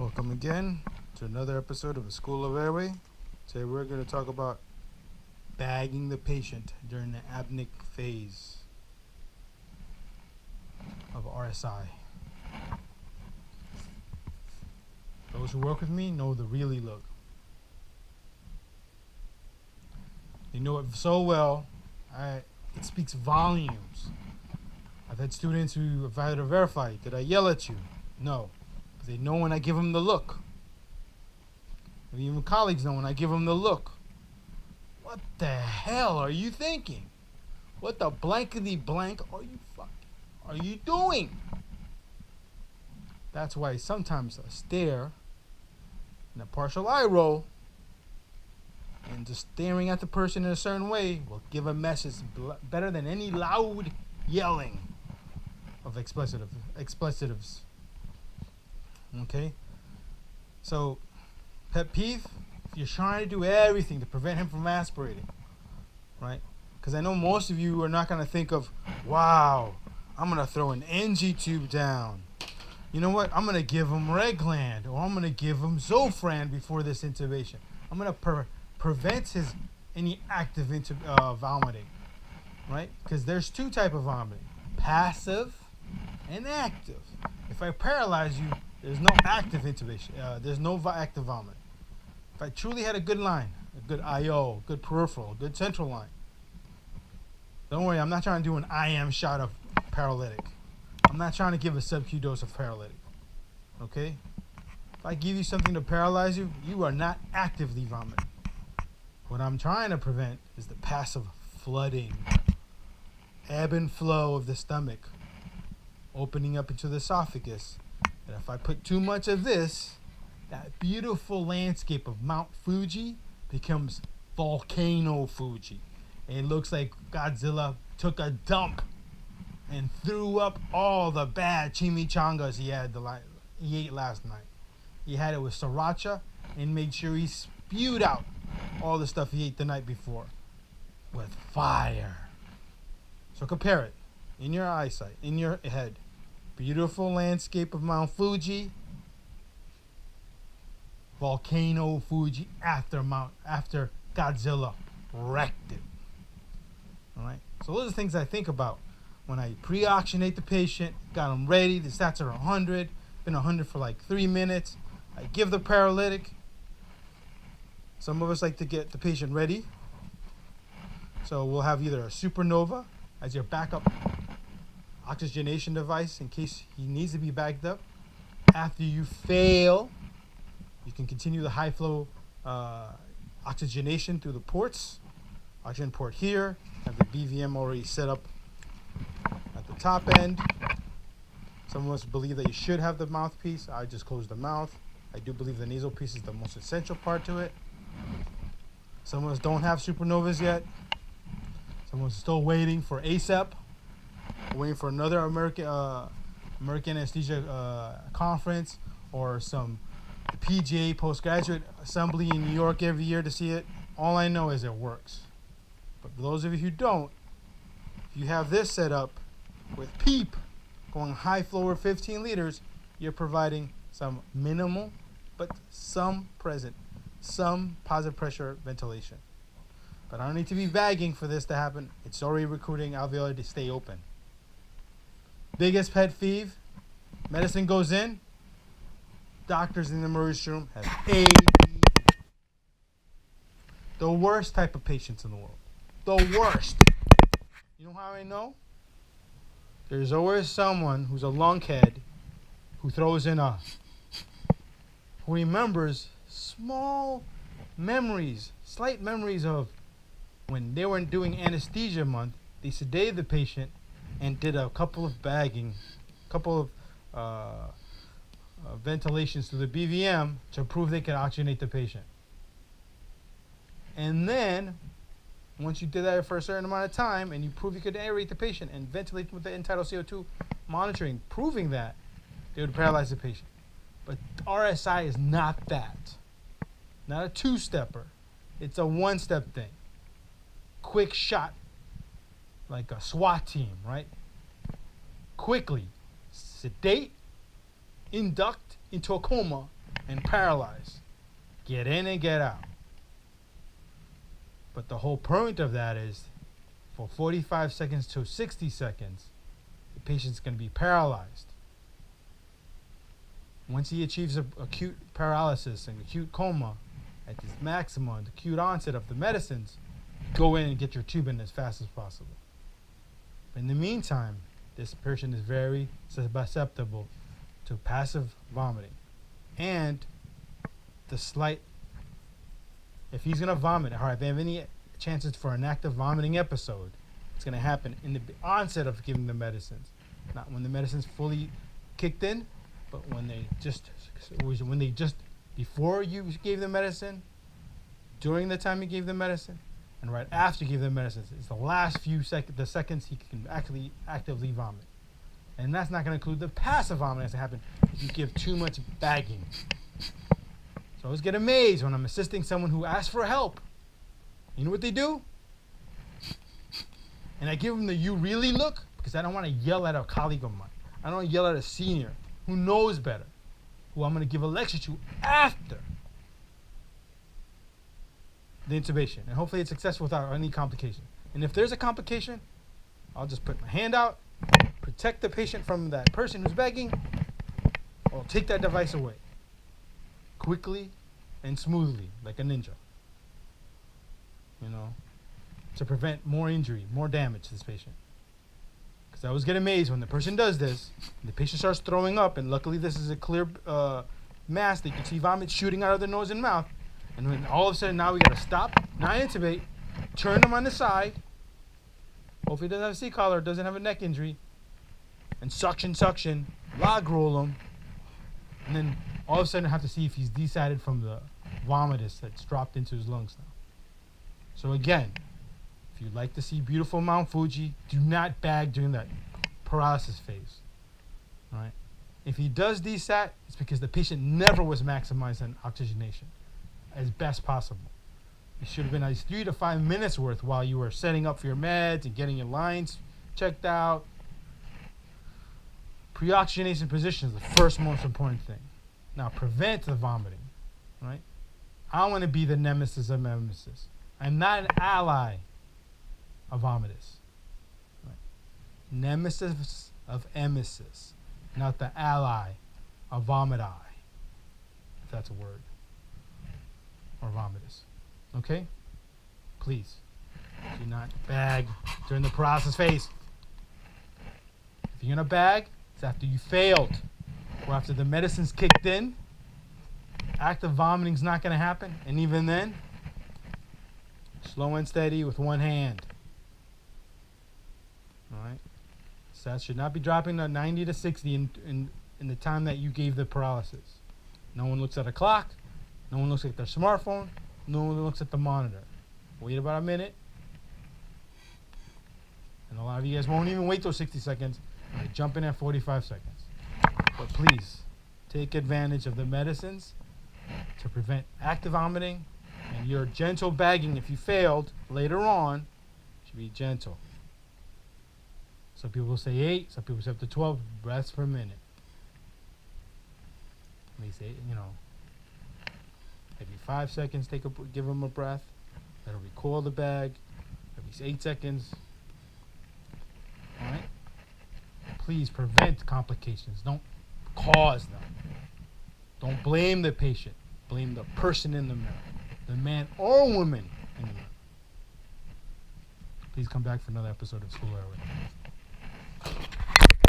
Welcome again to another episode of the School of Airway. Today we're going to talk about bagging the patient during the apneic phase of RSI. Those who work with me know the really look. They know it so well, it speaks volumes. I've had students who have had to verify, did I yell at you? No. But they know when I give them the look. And even colleagues know when I give them the look. What the hell are you thinking? What the blankety blank are you doing? That's why sometimes a stare and a partial eye roll and just staring at the person in a certain way will give a message better than any loud yelling of expletives. Okay? So, pet peeve, if you're trying to do everything to prevent him from aspirating, right? Because I know most of you are not going to think of, wow, I'm going to throw an NG tube down. You know what? I'm going to give him Regland, or I'm going to give him Zofran before this intubation. I'm going to prevent any active vomiting, right? Because there's two types of vomiting, passive and active. If I paralyze you, there's no active intubation. There's no active vomit. If I truly had a good line, a good IO, good peripheral, good central line, don't worry, I'm not trying to do an IM shot of paralytic. I'm not trying to give a sub-Q dose of paralytic. Okay? If I give you something to paralyze you, you are not actively vomiting. What I'm trying to prevent is the passive flooding, ebb and flow of the stomach, opening up into the esophagus. And if I put too much of this, that beautiful landscape of Mount Fuji becomes Volcano Fuji. And it looks like Godzilla took a dump and threw up all the bad chimichangas he ate last night. He had it with sriracha and made sure he spewed out all the stuff he ate the night before with fire. So compare it in your eyesight, in your head. Beautiful landscape of Mount Fuji, Volcano Fuji after Godzilla wrecked it. All right. So those are the things I think about when I pre-oxygenate the patient, got him ready. The stats are 100, been 100 for like 3 minutes. I give the paralytic. Some of us like to get the patient ready. So we'll have either a supernova as your backup oxygenation device in case he needs to be backed up. After you fail, you can continue the high flow oxygenation through the ports. Oxygen port here, have the BVM already set up at the top end. Some of us believe that you should have the mouthpiece. I just closed the mouth. I do believe the nasal piece is the most essential part to it. Some of us don't have supernovas yet. Some of us are still waiting for ASAP. Waiting for another American anesthesia conference or some PGA postgraduate assembly in New York every year to see it. All I know is it works. But for those of you who don't, if you have this set up with PEEP going high flow over 15 liters, you're providing some minimal but some positive pressure ventilation. But I don't need to be vagging for this to happen. It's already recruiting alveoli to stay open. Biggest pet peeve, medicine goes in, doctors in the emergency room have AD. The worst type of patients in the world. The worst. You know how I know? There's always someone who's a lunkhead who throws in who remembers small memories, slight memories of when they weren't doing anesthesia month, they sedated the patient and did a couple of ventilations through the BVM to prove they could oxygenate the patient. And then, once you did that for a certain amount of time and you prove you could aerate the patient and ventilate with the end-tidal CO2 monitoring, proving that, they would paralyze the patient. But RSI is not that. Not a two-stepper. It's a one-step thing. Quick shot, like a SWAT team, right? Quickly sedate, induct into a coma, and paralyzed. Get in and get out. But the whole point of that is for 45 seconds to 60 seconds, the patient's going to be paralyzed. Once he achieves acute paralysis and acute coma at this maximum, the acute onset of the medicines, go in and get your tube in as fast as possible. But in the meantime, this person is very susceptible to passive vomiting. And the slight, if he's going to vomit, or if they have any chances for an active vomiting episode, it's going to happen in the onset of giving the medicines. Not when the medicine's fully kicked in, but when they just before you gave the medicine, during the time you gave the medicine, and right after you give the medicines. It's the last few seconds he can actually actively vomit. And that's not going to include the passive vomiting that's happen if you give too much bagging. So I always get amazed when I'm assisting someone who asks for help. You know what they do? And I give them the "you really" look, because I don't want to yell at a colleague of mine. I don't want to yell at a senior who knows better, who I'm going to give a lecture to after the intubation. And hopefully it's successful without any complication. And if there's a complication, I'll just put my hand out, protect the patient from that person who's begging, or take that device away. Quickly and smoothly, like a ninja. You know, to prevent more injury, more damage to this patient. Because I always get amazed when the person does this, and the patient starts throwing up, and luckily this is a clear mass that you can see vomit shooting out of their nose and mouth. And when all of a sudden now we got to stop, not intubate, turn them on the side. Hopefully he doesn't have a C-collar, doesn't have a neck injury. And suction, log roll him. And then all of a sudden I have to see if he's decided from the vomitus that's dropped into his lungs now. So again, if you'd like to see beautiful Mount Fuji, do not bag during that paralysis phase. All right? If he does desat, it's because the patient never was maximized on oxygenation as best possible. It should have been at least 3 to 5 minutes worth while you were setting up for your meds and getting your lines checked out. Pre-oxygenation position is the first most important thing. Now, prevent the vomiting, right? I want to be the nemesis of emesis. I'm not an ally of vomitus. Right? Nemesis of emesis, not the ally of vomiti, if that's a word, or vomitus. Okay? Please, do not bag during the paralysis phase. If you're going to bag, it's after you failed, or after the medicine's kicked in. Active vomiting's not going to happen, and even then, slow and steady with one hand. All right? So that should not be dropping to 90 to 60 in the time that you gave the paralysis. No one looks at a clock. No one looks at their smartphone. No one looks at the monitor. Wait about a minute. And a lot of you guys won't even wait those 60 seconds. They jump in at 45 seconds. But please, take advantage of the medicines to prevent active vomiting. And your gentle bagging, if you failed later on, should be gentle. Some people will say 8, some people say up to 12 breaths per minute. They say, every 5 seconds, give them a breath. That'll recoil the bag. Every 8 seconds. All right? Please prevent complications. Don't cause them. Don't blame the patient. Blame the person in the mirror. The man or woman in the mirror. Please come back for another episode of School Airway.